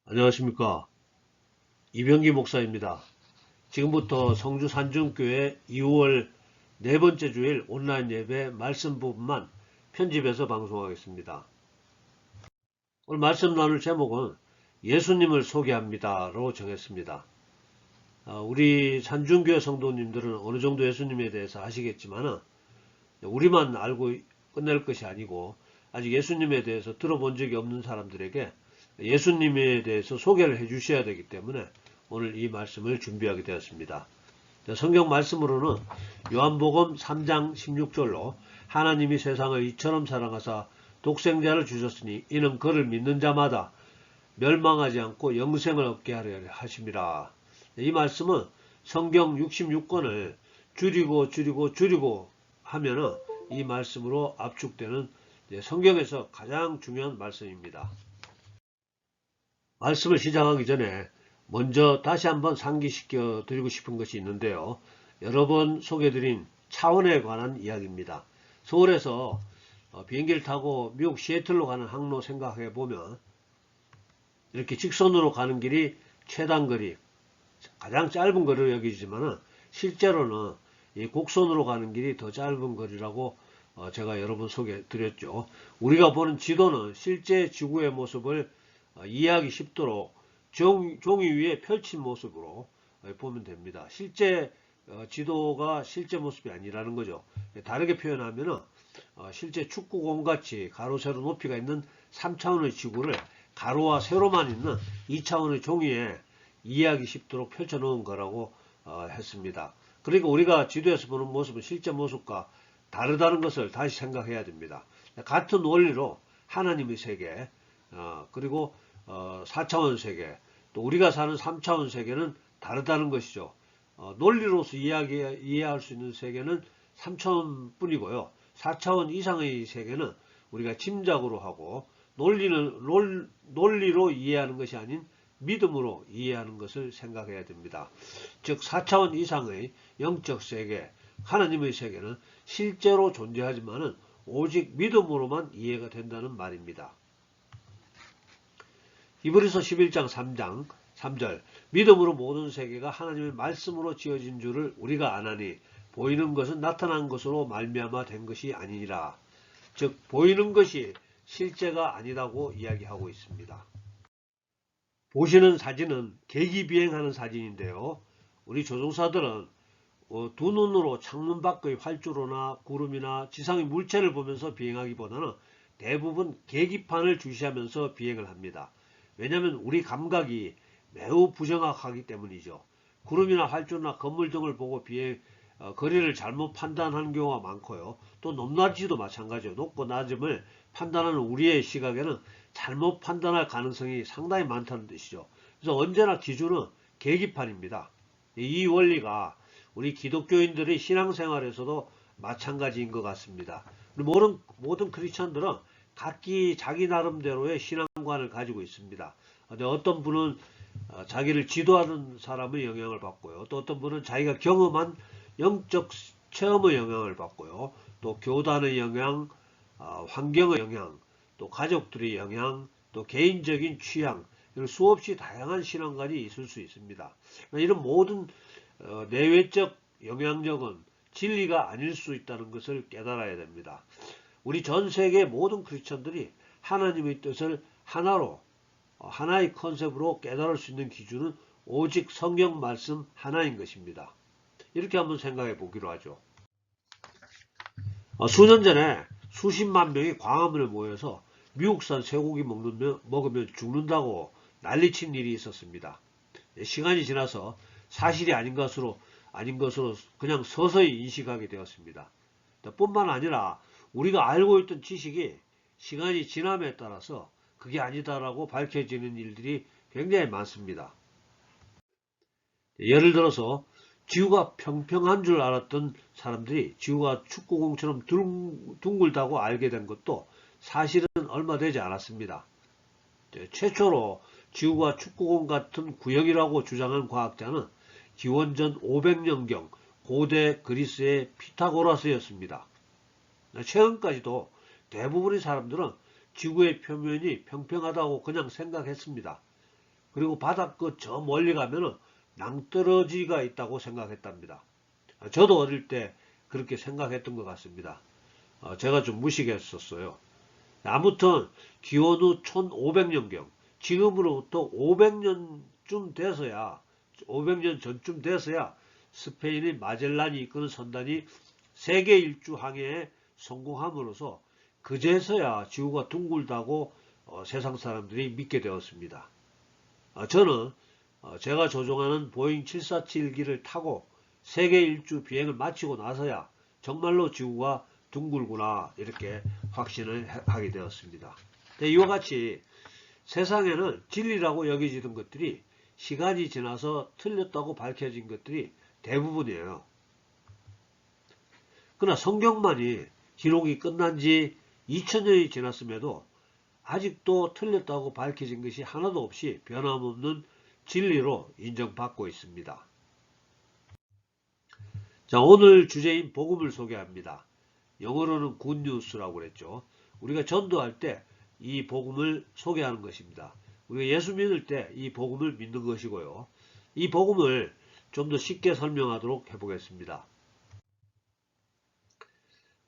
안녕하십니까. 이병기 목사입니다. 지금부터 성주 산중교회 2월 네 번째 주일 온라인 예배 말씀 부분만 편집해서 방송하겠습니다. 오늘 말씀 나눌 제목은 예수님을 소개합니다로 정했습니다. 우리 산중교회 성도님들은 어느 정도 예수님에 대해서 아시겠지만 우리만 알고 끝낼 것이 아니고 아직 예수님에 대해서 들어본 적이 없는 사람들에게 예수님에 대해서 소개를 해 주셔야 되기 때문에 오늘 이 말씀을 준비하게 되었습니다. 성경 말씀으로는 요한복음 3장 16절로 하나님이 세상을 이처럼 사랑하사 독생자를 주셨으니 이는 그를 믿는 자마다 멸망하지 않고 영생을 얻게 하려 하심이라. 이 말씀은 성경 66권을 줄이고 하면은 이 말씀으로 압축되는 성경에서 가장 중요한 말씀입니다. 말씀을 시작하기 전에 먼저 다시 한번 상기시켜 드리고 싶은 것이 있는데요. 여러 번 소개드린 차원에 관한 이야기입니다. 서울에서 비행기를 타고 미국 시애틀로 가는 항로 생각해 보면 이렇게 직선으로 가는 길이 최단거리, 가장 짧은 거리로 여기지만 실제로는 이 곡선으로 가는 길이 더 짧은 거리라고 제가 여러 번 소개해 드렸죠. 우리가 보는 지도는 실제 지구의 모습을 이해하기 쉽도록 종이 위에 펼친 모습으로 보면 됩니다. 실제 지도가 실제 모습이 아니라는 거죠. 다르게 표현하면 실제 축구공 같이 가로 세로 높이가 있는 3차원의 지구를 가로와 세로만 있는 2차원의 종이에 이해하기 쉽도록 펼쳐 놓은 거라고 했습니다. 그러니까 우리가 지도에서 보는 모습은 실제 모습과 다르다는 것을 다시 생각해야 됩니다. 같은 원리로 하나님의 세계 그리고 4차원 세계 또 우리가 사는 3차원 세계는 다르다는 것이죠. 논리로서 이해할 수 있는 세계는 3차원 뿐이고요. 4차원 이상의 세계는 우리가 짐작으로 하고 논리로 이해하는 것이 아닌 믿음으로 이해하는 것을 생각해야 됩니다. 즉 4차원 이상의 영적 세계, 하나님의 세계는 실제로 존재하지만은 오직 믿음으로만 이해가 된다는 말입니다. 히브리서 11장 3절 믿음으로 모든 세계가 하나님의 말씀으로 지어진 줄을 우리가 아나니 보이는 것은 나타난 것으로 말미암아 된 것이 아니니라. 즉 보이는 것이 실제가 아니라고 이야기하고 있습니다. 보시는 사진은 계기비행하는 사진인데요. 우리 조종사들은 두 눈으로 창문 밖의 활주로나 구름이나 지상의 물체를 보면서 비행하기보다는 대부분 계기판을 주시하면서 비행을 합니다. 왜냐하면 우리 감각이 매우 부정확하기 때문이죠. 구름이나 활주로나 건물 등을 보고 거리를 잘못 판단하는 경우가 많고요. 또 높낮이도 마찬가지죠. 높고 낮음을 판단하는 우리의 시각에는 잘못 판단할 가능성이 상당히 많다는 뜻이죠. 그래서 언제나 기준은 계기판입니다. 이 원리가 우리 기독교인들의 신앙생활에서도 마찬가지인 것 같습니다. 모든 크리스천들은 각기 자기 나름대로의 신앙관을 가지고 있습니다. 어떤 분은 자기를 지도하는 사람의 영향을 받고요. 또 어떤 분은 자기가 경험한 영적 체험의 영향을 받고요. 또 교단의 영향, 환경의 영향, 또 가족들의 영향, 또 개인적인 취향, 이런 수없이 다양한 신앙관이 있을 수 있습니다. 이런 모든 내외적 영향력은 진리가 아닐 수 있다는 것을 깨달아야 됩니다. 우리 전 세계 모든 크리스천들이 하나님의 뜻을 하나로 하나의 컨셉으로 깨달을 수 있는 기준은 오직 성경 말씀 하나인 것입니다. 이렇게 한번 생각해 보기로 하죠. 수년 전에 수십만 명이 광화문에 모여서 미국산 쇠고기 먹으면 죽는다고 난리친 일이 있었습니다. 시간이 지나서 사실이 아닌 것으로 그냥 서서히 인식하게 되었습니다. 뿐만 아니라 우리가 알고 있던 지식이 시간이 지남에 따라서 그게 아니다라고 밝혀지는 일들이 굉장히 많습니다. 예를 들어서 지구가 평평한 줄 알았던 사람들이 지구가 축구공처럼 둥글다고 알게 된 것도 사실은 얼마 되지 않았습니다. 최초로 지구가 축구공 같은 구형이라고 주장한 과학자는 기원전 500년경 고대 그리스의 피타고라스였습니다. 최근까지도 대부분의 사람들은 지구의 표면이 평평하다고 그냥 생각했습니다. 그리고 바다 끝 저 멀리 가면은 낭떠러지가 있다고 생각했답니다. 저도 어릴 때 그렇게 생각했던 것 같습니다. 제가 좀 무식했었어요. 아무튼 기원 후 1500년경, 지금으로부터 500년쯤 돼서야, 500년 전쯤 돼서야 스페인의 마젤란이 이끄는 선단이 세계 일주 항해에 성공함으로써 그제서야 지구가 둥글다고 세상 사람들이 믿게 되었습니다. 저는 제가 조종하는 보잉 747기를 타고 세계 일주 비행을 마치고 나서야 정말로 지구가 둥글구나 이렇게 확신을 하게 되었습니다. 이와 같이 세상에는 진리라고 여겨지던 것들이 시간이 지나서 틀렸다고 밝혀진 것들이 대부분이에요. 그러나 성경만이 기록이 끝난 지 2000년이 지났음에도 아직도 틀렸다고 밝혀진 것이 하나도 없이 변함없는 진리로 인정받고 있습니다. 자, 오늘 주제인 복음을 소개합니다. 영어로는 굿뉴스라고 그랬죠. 우리가 전도할 때 이 복음을 소개하는 것입니다. 우리가 예수 믿을 때 이 복음을 믿는 것이고요. 이 복음을 좀 더 쉽게 설명하도록 해보겠습니다.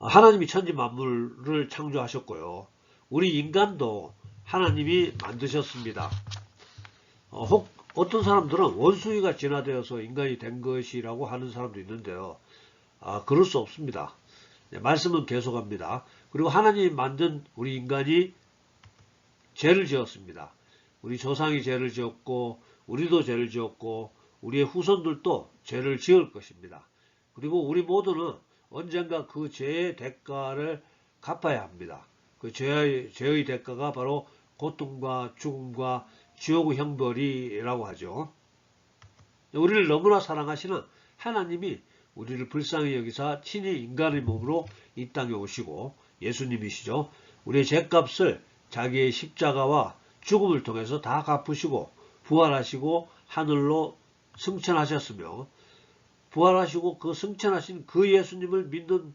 하나님이 천지 만물을 창조하셨고요. 우리 인간도 하나님이 만드셨습니다. 어떤 사람들은 원수위가 진화되어서 인간이 된 것이라고 하는 사람도 있는데요. 그럴 수 없습니다. 말씀은 계속합니다. 그리고 하나님이 만든 우리 인간이 죄를 지었습니다. 우리 조상이 죄를 지었고 우리도 죄를 지었고 우리의 후손들도 죄를 지을 것입니다. 그리고 우리 모두는 언젠가 그 죄의 대가를 갚아야 합니다. 그 죄의 대가가 바로 고통과 죽음과 지옥의 형벌이라고 하죠. 우리를 너무나 사랑하시는 하나님이 우리를 불쌍히 여기사 친히 인간의 몸으로 이 땅에 오시고 예수님이시죠. 우리의 죄값을 자기의 십자가와 죽음을 통해서 다 갚으시고 부활하시고 하늘로 승천하셨으며 부활하시고 그 승천하신 그 예수님을 믿는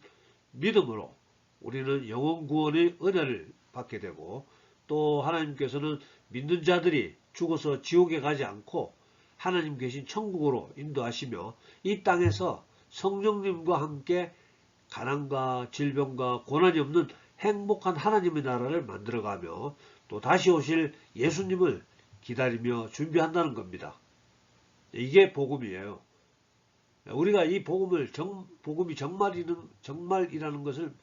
믿음으로 우리는 영원 구원의 은혜를 받게 되고 또 하나님께서는 믿는 자들이 죽어서 지옥에 가지 않고 하나님 계신 천국으로 인도하시며 이 땅에서 성령님과 함께 가난과 질병과 고난이 없는 행복한 하나님의 나라를 만들어가며 또 다시 오실 예수님을 기다리며 준비한다는 겁니다. 이게 복음이에요. 우리가 이 복음이 정말이라는 것을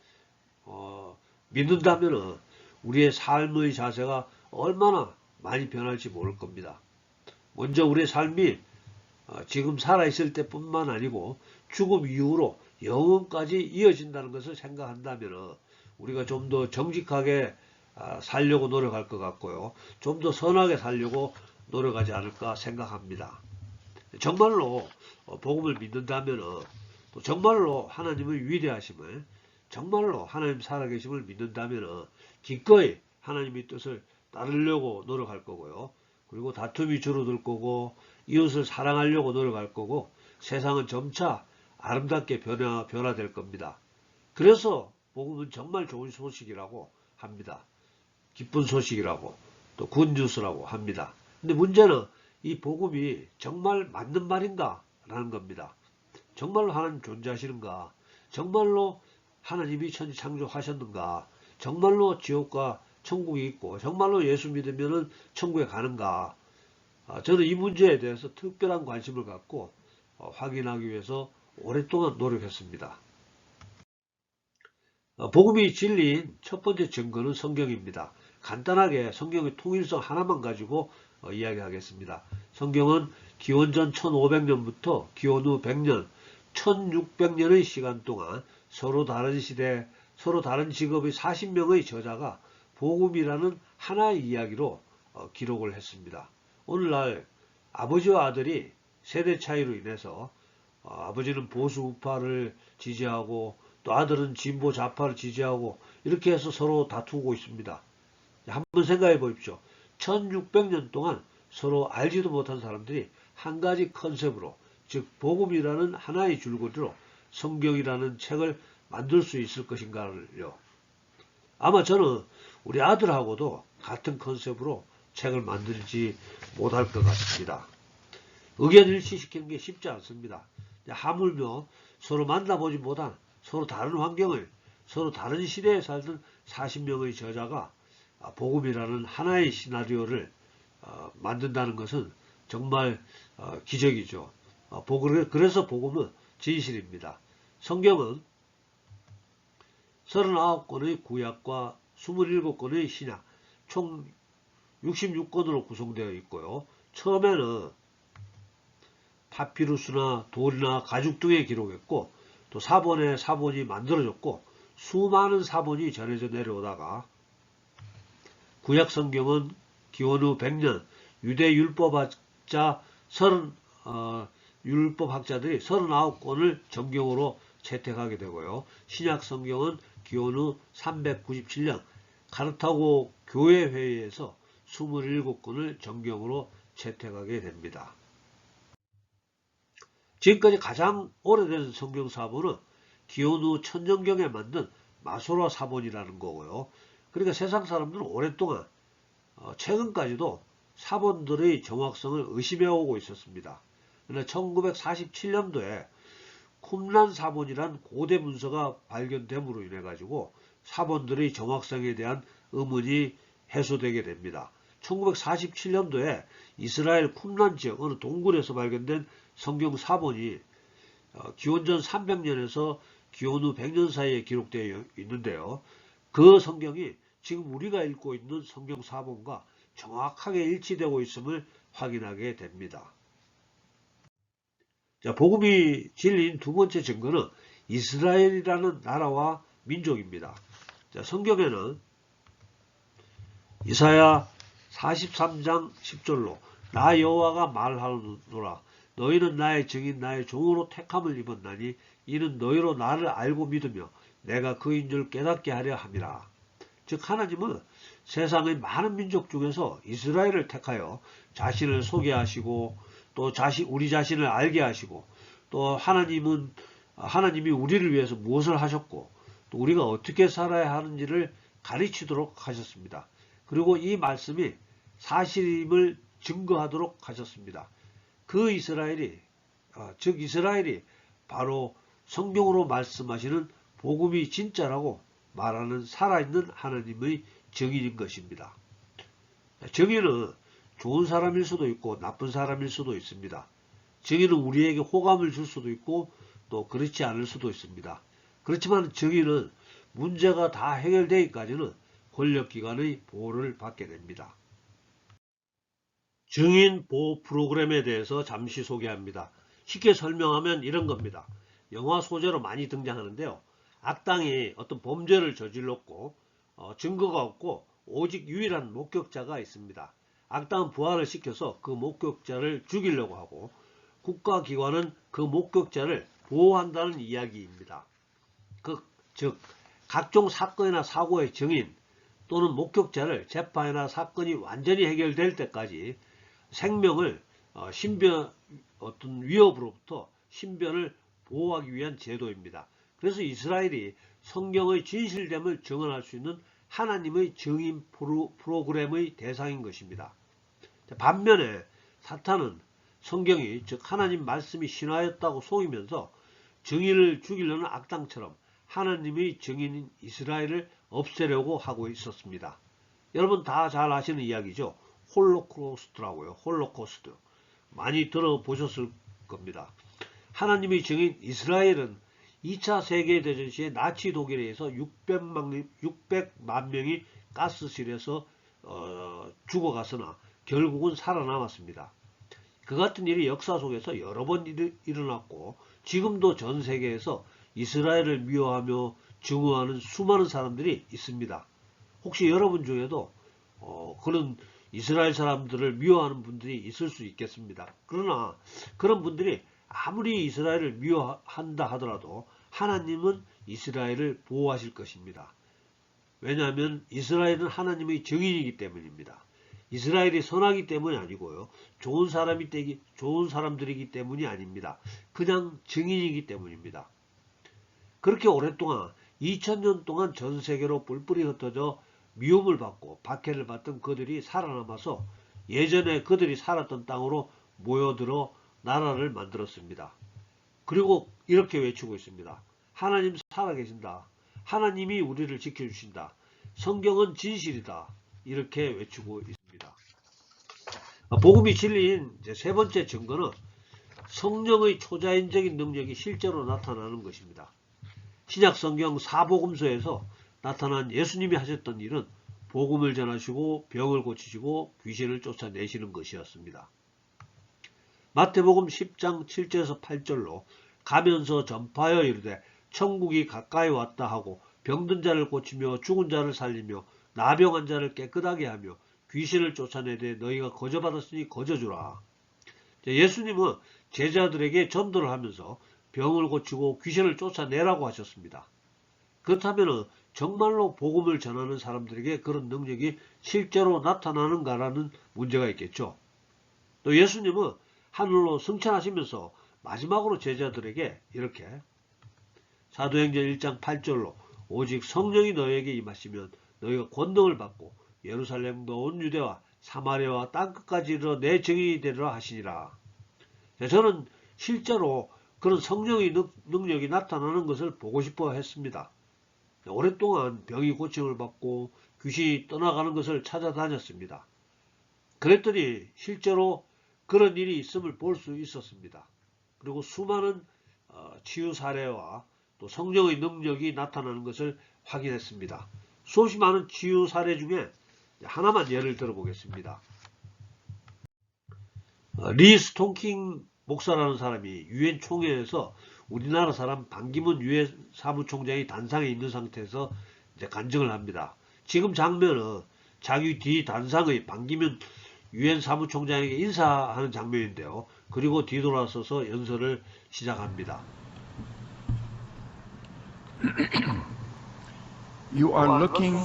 믿는다면 우리의 삶의 자세가 얼마나 많이 변할지 모를 겁니다. 먼저 우리의 삶이 지금 살아있을 때뿐만 아니고 죽음 이후로 영원까지 이어진다는 것을 생각한다면 우리가 좀 더 정직하게 살려고 노력할 것 같고요. 좀 더 선하게 살려고 노력하지 않을까 생각합니다. 정말로 복음을 믿는다면 또 정말로 하나님의 위대하심을 정말로 하나님 살아계심을 믿는다면 기꺼이 하나님의 뜻을 따르려고 노력할 거고요. 그리고 다툼이 줄어들 거고 이웃을 사랑하려고 노력할 거고 세상은 점차 아름답게 변화될 겁니다. 그래서 복음은 정말 좋은 소식이라고 합니다. 기쁜 소식이라고 또 굿뉴스라고 합니다. 근데 문제는 이 복음이 정말 맞는 말인가 라는 겁니다. 정말로 하나님 존재하시는가? 정말로 하나님이 천지 창조하셨는가? 정말로 지옥과 천국이 있고 정말로 예수 믿으면 천국에 가는가? 저는 이 문제에 대해서 특별한 관심을 갖고 확인하기 위해서 오랫동안 노력했습니다. 복음이 진리인 첫 번째 증거는 성경입니다. 간단하게 성경의 통일성 하나만 가지고 이야기하겠습니다. 성경은 기원전 1500년부터 기원 후 100년, 1600년의 시간 동안 서로 다른 시대, 서로 다른 직업의 40명의 저자가 복음이라는 하나의 이야기로 기록을 했습니다. 오늘날 아버지와 아들이 세대 차이로 인해서 아버지는 보수 우파를 지지하고 또 아들은 진보 좌파를 지지하고 이렇게 해서 서로 다투고 있습니다. 한번 생각해 보십시오. 1600년 동안 서로 알지도 못한 사람들이 한 가지 컨셉으로 즉 복음이라는 하나의 줄거리로 성경이라는 책을 만들 수 있을 것인가를요. 아마 저는 우리 아들하고도 같은 컨셉으로 책을 만들지 못할 것 같습니다. 의견 일치시키는 게 쉽지 않습니다. 하물며 서로 만나보지 못한 서로 다른 환경을 서로 다른 시대에 살던 40명의 저자가 복음이라는 하나의 시나리오를 만든다는 것은 정말 기적이죠. 그래서 복음은 진실입니다. 성경은 39권의 구약과 27권의 신약 총 66권으로 구성되어 있고요. 처음에는 파피루스나 돌이나 가죽 등에 기록했고 또 사본에 사본이 만들어졌고 수많은 사본이 전해져 내려오다가 구약 성경은 기원 후 100년 유대 율법학자들이 39권을 정경으로 채택하게 되고요. 신약 성경은 기원 후 397년 카르타고 교회회의에서 27권을 정경으로 채택하게 됩니다. 지금까지 가장 오래된 성경 사본은 기원 후 천정경에 만든 마소라 사본이라는 거고요. 그러니까 세상 사람들은 오랫동안 최근까지도 사본들의 정확성을 의심해오고 있었습니다. 그러나 1947년도에 쿰란 사본이란 고대 문서가 발견됨으로 인해 가지고 사본들의 정확성에 대한 의문이 해소되게 됩니다. 1947년도에 이스라엘 쿰란 지역 어느 동굴에서 발견된 성경 사본이 기원전 300년에서 기원 후 100년 사이에 기록되어 있는데요. 그 성경이 지금 우리가 읽고 있는 성경 사본과 정확하게 일치되고 있음을 확인하게 됩니다. 자, 복음이 진리인 두 번째 증거는 이스라엘이라는 나라와 민족입니다. 자, 성경에는 이사야 43장 10절로 나 여호와가 말하노라 너희는 나의 증인 나의 종으로 택함을 입었나니 이는 너희로 나를 알고 믿으며 내가 그인 줄 깨닫게 하려 함이라. 즉 하나님은 세상의 많은 민족 중에서 이스라엘을 택하여 자신을 소개하시고 또 우리 자신을 알게 하시고 또 하나님이 우리를 위해서 무엇을 하셨고 또 우리가 어떻게 살아야 하는지를 가르치도록 하셨습니다. 그리고 이 말씀이 사실임을 증거하도록 하셨습니다. 그 이스라엘이 바로 성경으로 말씀하시는 복음이 진짜라고 말하는 살아있는 하나님의 증인인 것입니다. 증인은 좋은 사람일 수도 있고 나쁜 사람일 수도 있습니다. 증인은 우리에게 호감을 줄 수도 있고 또 그렇지 않을 수도 있습니다. 그렇지만 증인은 문제가 다 해결되기까지는 권력기관의 보호를 받게 됩니다. 증인 보호 프로그램에 대해서 잠시 소개합니다. 쉽게 설명하면 이런 겁니다. 영화 소재로 많이 등장하는데요. 악당이 어떤 범죄를 저질렀고 증거가 없고 오직 유일한 목격자가 있습니다. 악당은 부활을 시켜서 그 목격자를 죽이려고 하고 국가기관은 그 목격자를 보호한다는 이야기입니다. 즉 각종 사건이나 사고의 증인 또는 목격자를 재판이나 사건이 완전히 해결될 때까지 생명을 어떤 위협으로부터 신변을 보호하기 위한 제도입니다. 그래서 이스라엘이 성경의 진실됨을 증언할 수 있는 하나님의 증인 프로그램의 대상인 것입니다. 반면에 사탄은 성경이 즉 하나님 말씀이 신화였다고 속이면서 증인을 죽이려는 악당처럼 하나님의 증인인 이스라엘을 없애려고 하고 있었습니다. 여러분 다 잘 아시는 이야기죠. 홀로코스트라고요. 홀로코스트. 많이 들어보셨을 겁니다. 하나님의 증인 이스라엘은 2차 세계대전 시에 나치 독일에 의해서 600만 명이 가스실에서 죽어갔으나 결국은 살아남았습니다. 그 같은 일이 역사 속에서 여러 번 일어났고 지금도 전 세계에서 이스라엘을 미워하며 증오하는 수많은 사람들이 있습니다. 혹시 여러분 중에도 그런 이스라엘 사람들을 미워하는 분들이 있을 수 있겠습니다. 그러나 그런 분들이 아무리 이스라엘을 미워한다 하더라도 하나님은 이스라엘을 보호하실 것입니다. 왜냐하면 이스라엘은 하나님의 증인이기 때문입니다. 이스라엘이 선하기 때문이 아니고요. 좋은 사람들이기 때문이 아닙니다. 그냥 증인이기 때문입니다. 그렇게 오랫동안 2000년 동안 전 세계로 뿔뿔이 흩어져 미움을 받고 박해를 받던 그들이 살아남아서 예전에 그들이 살았던 땅으로 모여들어 나라를 만들었습니다. 그리고 이렇게 외치고 있습니다. 하나님 살아계신다. 하나님이 우리를 지켜주신다. 성경은 진실이다. 이렇게 외치고 있습니다. 복음이 진리인 세 번째 증거는 성령의 초자연적인 능력이 실제로 나타나는 것입니다. 신약 성경 사복음서에서 나타난 예수님이 하셨던 일은 복음을 전하시고 병을 고치시고 귀신을 쫓아내시는 것이었습니다. 마태복음 10장 7절에서 8절로 가면서 전파하여 이르되 천국이 가까이 왔다 하고 병든 자를 고치며 죽은 자를 살리며 나병한 자를 깨끗하게 하며 귀신을 쫓아내되 너희가 거저받았으니 거저주라. 예수님은 제자들에게 전도를 하면서 병을 고치고 귀신을 쫓아내라고 하셨습니다. 그렇다면 정말로 복음을 전하는 사람들에게 그런 능력이 실제로 나타나는가라는 문제가 있겠죠. 또 예수님은 하늘로 승천하시면서 마지막으로 제자들에게 이렇게 사도행전 1장 8절로 오직 성령이 너희에게 임하시면 너희가 권능을 받고 예루살렘과 온 유대와 사마리아와 땅끝까지 이르러 내 증인이 되리라 하시니라. 저는 실제로 그런 성령의 능력이 나타나는 것을 보고 싶어 했습니다. 오랫동안 병이 고침을 받고 귀신이 떠나가는 것을 찾아다녔습니다. 그랬더니 실제로 그런 일이 있음을 볼 수 있었습니다. 그리고 수많은 치유 사례와 또 성령의 능력이 나타나는 것을 확인했습니다. 수없이 많은 치유 사례 중에 하나만 예를 들어보겠습니다. 리 스톤킹 목사라는 사람이 유엔 총회에서 우리나라 사람 반기문 유엔 사무총장이 단상에 있는 상태에서 이제 간증을 합니다. 지금 장면은 자기 뒤 단상의 반기문 유엔 사무총장에게 인사하는 장면인데요. 그리고 뒤돌아서서 연설을 시작합니다. You are looking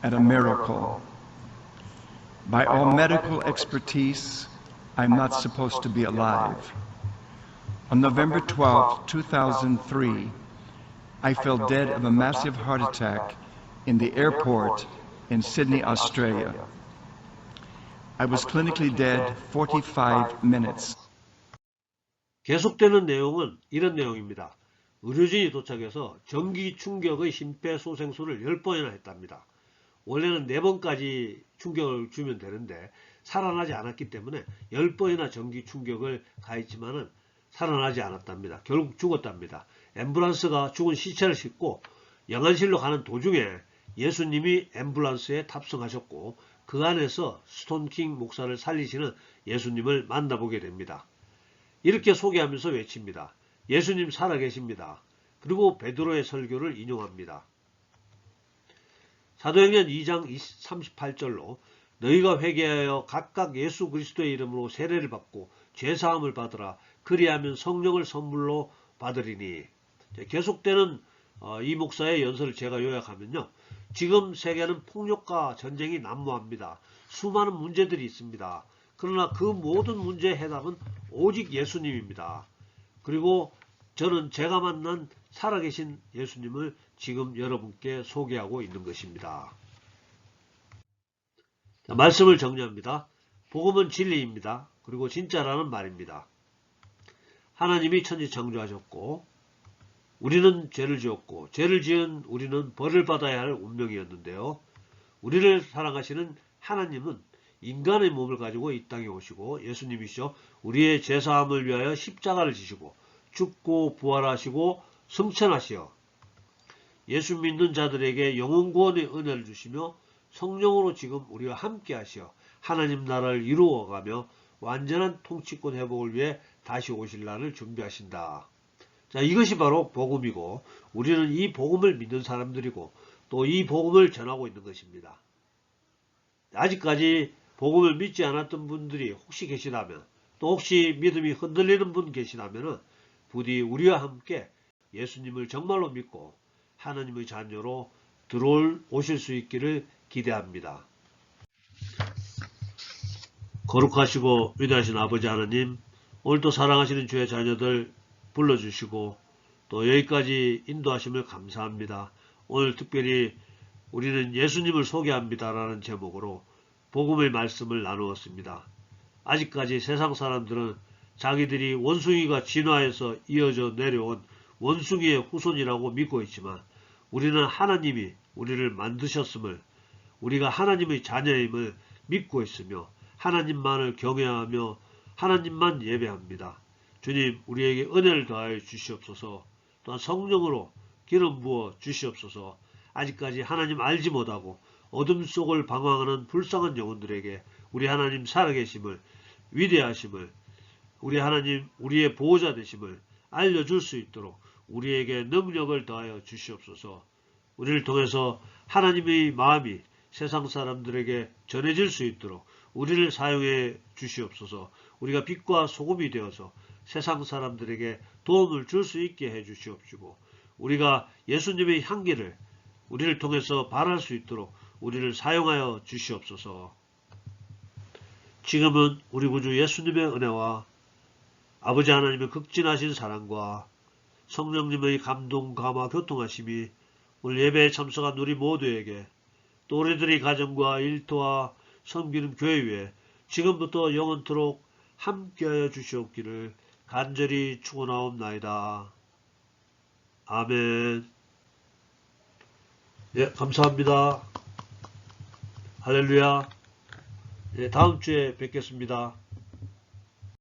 at a miracle. By all medical expertise, I'm not supposed to be alive. On November 12, 2003, I fell dead of a massive heart attack in the airport in Sydney, Australia. I was clinically dead 45 minutes. 계속되는 내용은 이런 내용입니다. 의료진이 도착해서 전기 충격의 심폐소생술을 10번이나 했답니다. 원래는 4번까지 충격을 주면 되는데 살아나지 않았기 때문에 10번이나 전기 충격을 가했지만은 살아나지 않았답니다. 결국 죽었답니다. 앰뷸런스가 죽은 시체를 싣고 영안실로 가는 도중에 예수님이 앰뷸런스에 탑승하셨고 그 안에서 스톤킹 목사를 살리시는 예수님을 만나보게 됩니다. 이렇게 소개하면서 외칩니다. 예수님 살아계십니다. 그리고 베드로의 설교를 인용합니다. 사도행전 2장 38절로 너희가 회개하여 각각 예수 그리스도의 이름으로 세례를 받고 죄사함을 받으라. 그리하면 성령을 선물로 받으리니. 계속되는 이 목사의 연설을 제가 요약하면요. 지금 세계는 폭력과 전쟁이 난무합니다. 수많은 문제들이 있습니다. 그러나 그 모든 문제의 해답은 오직 예수님입니다. 그리고 저는 제가 만난 살아계신 예수님을 지금 여러분께 소개하고 있는 것입니다. 자, 말씀을 정리합니다. 복음은 진리입니다. 그리고 진짜라는 말입니다. 하나님이 천지 창조하셨고 우리는 죄를 지었고 죄를 지은 우리는 벌을 받아야 할 운명이었는데요. 우리를 사랑하시는 하나님은 인간의 몸을 가지고 이 땅에 오시고 예수님이시죠. 우리의 죄사함을 위하여 십자가를 지시고 죽고 부활하시고 승천하시어 예수 믿는 자들에게 영원 구원의 은혜를 주시며 성령으로 지금 우리와 함께 하시어 하나님 나라를 이루어가며 완전한 통치권 회복을 위해 다시 오실 날을 준비하신다. 자, 이것이 바로 복음이고 우리는 이 복음을 믿는 사람들이고 또 이 복음을 전하고 있는 것입니다. 아직까지 복음을 믿지 않았던 분들이 혹시 계시다면 또 혹시 믿음이 흔들리는 분 계시다면 부디 우리와 함께 예수님을 정말로 믿고 하나님의 자녀로 오실 수 있기를 기대합니다. 거룩하시고 위대하신 아버지 하나님, 오늘도 사랑하시는 주의 자녀들 불러주시고 또 여기까지 인도하심을 감사합니다. 오늘 특별히 우리는 예수님을 소개합니다라는 제목으로 복음의 말씀을 나누었습니다. 아직까지 세상 사람들은 자기들이 원숭이가 진화해서 이어져 내려온 원숭이의 후손이라고 믿고 있지만 우리는 하나님이 우리를 만드셨음을, 우리가 하나님의 자녀임을 믿고 있으며 하나님만을 경외하며 하나님만 예배합니다. 주님, 우리에게 은혜를 더하여 주시옵소서. 또한 성령으로 기름 부어 주시옵소서. 아직까지 하나님 알지 못하고 어둠 속을 방황하는 불쌍한 영혼들에게 우리 하나님 살아계심을, 위대하심을, 우리 하나님 우리의 보호자 되심을 알려줄 수 있도록 우리에게 능력을 더하여 주시옵소서. 우리를 통해서 하나님의 마음이 세상 사람들에게 전해질 수 있도록 우리를 사용해 주시옵소서. 우리가 빛과 소금이 되어서 세상 사람들에게 도움을 줄 수 있게 해 주시옵시고, 우리가 예수님의 향기를 우리를 통해서 발할 수 있도록 우리를 사용하여 주시옵소서. 지금은 우리 구주 예수님의 은혜와 아버지 하나님의 극진하신 사랑과 성령님의 감동, 감화, 교통하심이 오늘 예배에 참석한 우리 모두에게, 또 우리들의 가정과 일터와 섬기는 교회 위에 지금부터 영원토록 함께하여 주시옵기를 간절히 축원하옵나이다. 아멘. 예, 감사합니다. 할렐루야. 예, 다음 주에 뵙겠습니다.